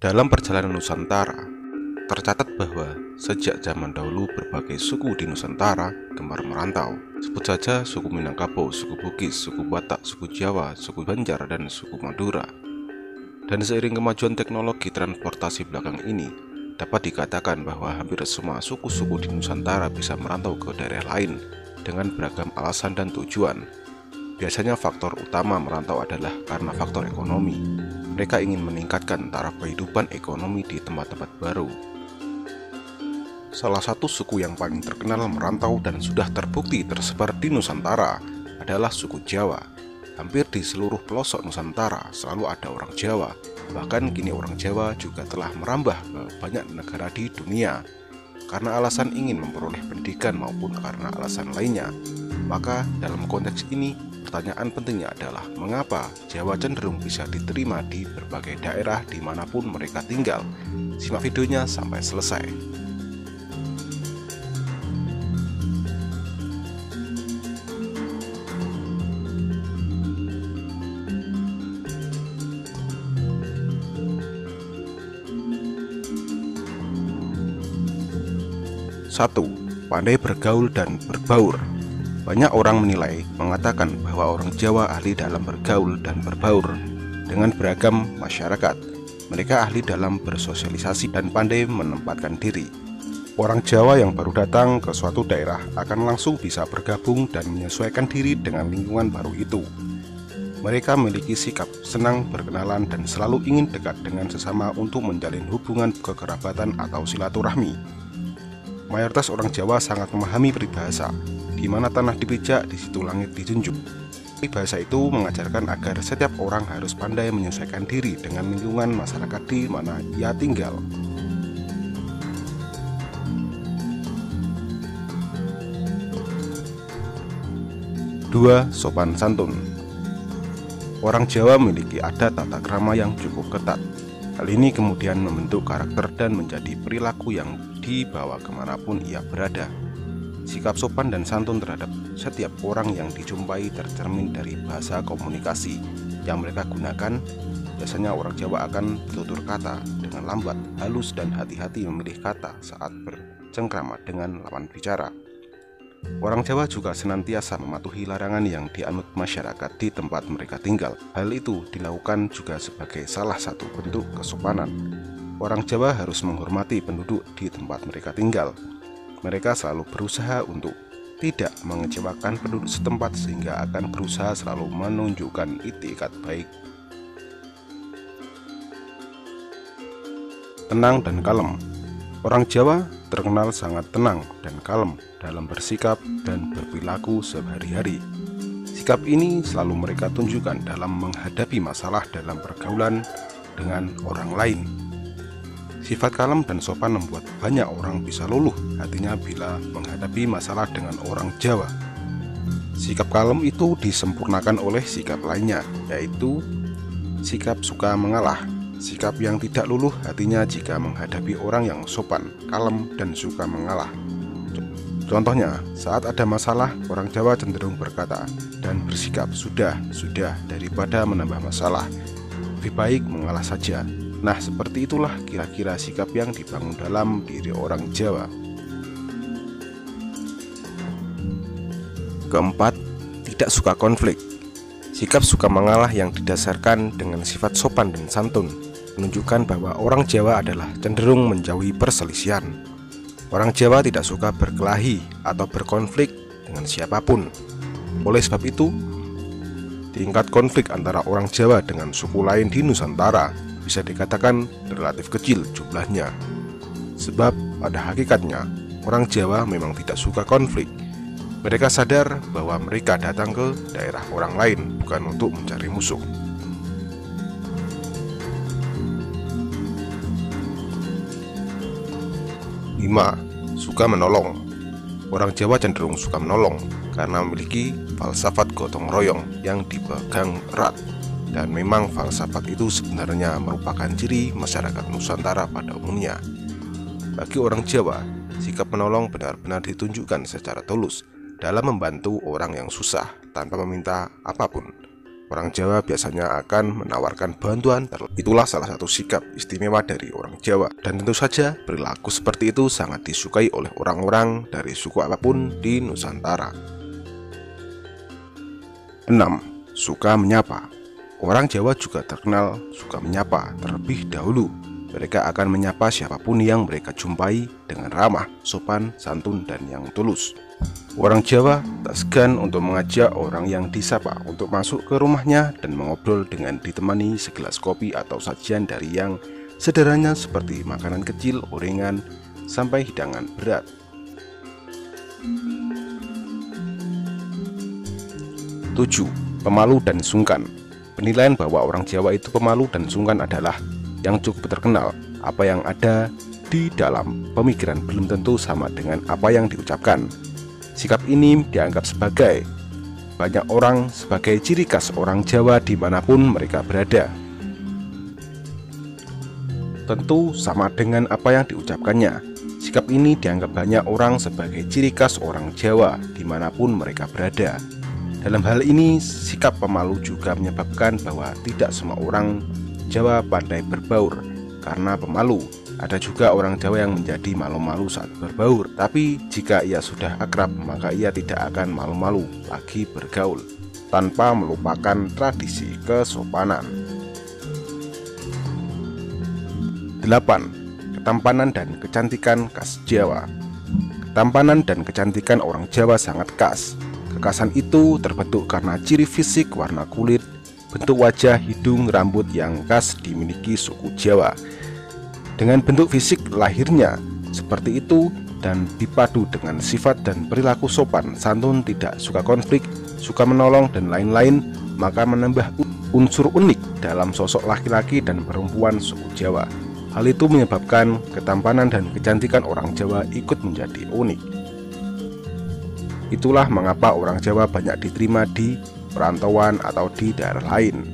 Dalam perjalanan Nusantara, tercatat bahwa sejak zaman dahulu berbagai suku di Nusantara gemar merantau. Sebut saja suku Minangkabau, suku Bugis, suku Batak, suku Jawa, suku Banjar, dan suku Madura. Dan seiring kemajuan teknologi transportasi belakang ini, dapat dikatakan bahwa hampir semua suku-suku di Nusantara bisa merantau ke daerah lain dengan beragam alasan dan tujuan. Biasanya faktor utama merantau adalah karena faktor ekonomi. Mereka ingin meningkatkan taraf kehidupan ekonomi di tempat-tempat baru. Salah satu suku yang paling terkenal merantau dan sudah terbukti tersebar di Nusantara adalah suku Jawa. Hampir di seluruh pelosok Nusantara selalu ada orang Jawa. Bahkan kini orang Jawa juga telah merambah ke banyak negara di dunia karena alasan ingin memperoleh pendidikan maupun karena alasan lainnya. Maka dalam konteks ini, pertanyaan pentingnya adalah mengapa Jawa cenderung bisa diterima di berbagai daerah dimanapun mereka tinggal. Simak videonya sampai selesai. 1. Pandai bergaul dan berbaur. Banyak orang mengatakan bahwa orang Jawa ahli dalam bergaul dan berbaur dengan beragam masyarakat. Mereka ahli dalam bersosialisasi dan pandai menempatkan diri. Orang Jawa yang baru datang ke suatu daerah akan langsung bisa bergabung dan menyesuaikan diri dengan lingkungan baru itu. Mereka memiliki sikap senang berkenalan dan selalu ingin dekat dengan sesama untuk menjalin hubungan kekerabatan atau silaturahmi. Mayoritas orang Jawa sangat memahami peribahasa, di mana tanah dipijak, di situ langit dijunjung. Peribahasa itu mengajarkan agar setiap orang harus pandai menyesuaikan diri dengan lingkungan masyarakat di mana ia tinggal. Dua, sopan santun. Orang Jawa memiliki adat tata krama yang cukup ketat. Hal ini kemudian membentuk karakter dan menjadi perilaku yang dibawa kemanapun ia berada. Sikap sopan dan santun terhadap setiap orang yang dijumpai tercermin dari bahasa komunikasi yang mereka gunakan. Biasanya orang Jawa akan bertutur kata dengan lambat, halus, dan hati-hati memilih kata saat bercengkrama dengan lawan bicara. Orang Jawa juga senantiasa mematuhi larangan yang dianut masyarakat di tempat mereka tinggal. Hal itu dilakukan juga sebagai salah satu bentuk kesopanan. Orang Jawa harus menghormati penduduk di tempat mereka tinggal. Mereka selalu berusaha untuk tidak mengecewakan penduduk setempat sehingga akan berusaha selalu menunjukkan itikat baik. Tenang dan kalem. Orang Jawa terkenal sangat tenang dan kalem dalam bersikap dan berperilaku sehari-hari. Sikap ini selalu mereka tunjukkan dalam menghadapi masalah dalam pergaulan dengan orang lain. Sifat kalem dan sopan membuat banyak orang bisa luluh hatinya bila menghadapi masalah dengan orang Jawa. Sikap kalem itu disempurnakan oleh sikap lainnya, yaitu sikap suka mengalah. Sikap yang tidak luluh hatinya jika menghadapi orang yang sopan, kalem, dan suka mengalah. Contohnya, saat ada masalah, orang Jawa cenderung berkata dan bersikap sudah daripada menambah masalah. Lebih baik mengalah saja. Nah, seperti itulah kira-kira sikap yang dibangun dalam diri orang Jawa. Keempat, tidak suka konflik. Sikap suka mengalah yang didasarkan dengan sifat sopan dan santun menunjukkan bahwa orang Jawa adalah cenderung menjauhi perselisihan. Orang Jawa tidak suka berkelahi atau berkonflik dengan siapapun. Oleh sebab itu, tingkat konflik antara orang Jawa dengan suku lain di Nusantara bisa dikatakan relatif kecil jumlahnya. Sebab pada hakikatnya, orang Jawa memang tidak suka konflik. Mereka sadar bahwa mereka datang ke daerah orang lain bukan untuk mencari musuh. 5. Suka menolong. Orang Jawa cenderung suka menolong karena memiliki falsafat gotong royong yang dipegang erat. Dan memang falsafat itu sebenarnya merupakan ciri masyarakat Nusantara pada umumnya. Bagi orang Jawa, sikap menolong benar-benar ditunjukkan secara tulus dalam membantu orang yang susah tanpa meminta apapun. Orang Jawa biasanya akan menawarkan bantuan. Itulah salah satu sikap istimewa dari orang Jawa. Dan tentu saja perilaku seperti itu sangat disukai oleh orang-orang dari suku apapun di Nusantara. 6. Suka menyapa. Orang Jawa juga terkenal suka menyapa terlebih dahulu. Mereka akan menyapa siapapun yang mereka jumpai dengan ramah, sopan, santun, dan yang tulus. Orang Jawa tak segan untuk mengajak orang yang disapa untuk masuk ke rumahnya dan mengobrol dengan ditemani segelas kopi atau sajian dari yang sederhana seperti makanan kecil, gorengan, sampai hidangan berat. 7. Pemalu dan sungkan. Penilaian bahwa orang Jawa itu pemalu dan sungkan adalah yang cukup terkenal. Apa yang ada di dalam pemikiran belum tentu sama dengan apa yang diucapkan. Sikap ini dianggap sebagai banyak orang sebagai ciri khas orang Jawa dimanapun mereka berada. Tentu sama dengan apa yang diucapkannya. Sikap ini dianggap banyak orang sebagai ciri khas orang Jawa dimanapun mereka berada. Dalam hal ini, sikap pemalu juga menyebabkan bahwa tidak semua orang Jawa pandai berbaur karena pemalu. Ada juga orang Jawa yang menjadi malu-malu saat berbaur, tapi jika ia sudah akrab, maka ia tidak akan malu-malu lagi bergaul, tanpa melupakan tradisi kesopanan. 8. Ketampanan dan kecantikan khas Jawa. Ketampanan dan kecantikan orang Jawa sangat khas. Kekhasan itu terbentuk karena ciri fisik, warna kulit, bentuk wajah, hidung, rambut yang khas dimiliki suku Jawa. Dengan bentuk fisik lahirnya seperti itu dan dipadu dengan sifat dan perilaku sopan, santun, tidak suka konflik, suka menolong, dan lain-lain, maka menambah unsur unik dalam sosok laki-laki dan perempuan suku Jawa. Hal itu menyebabkan ketampanan dan kecantikan orang Jawa ikut menjadi unik. Itulah mengapa orang Jawa banyak diterima di perantauan atau di daerah lain.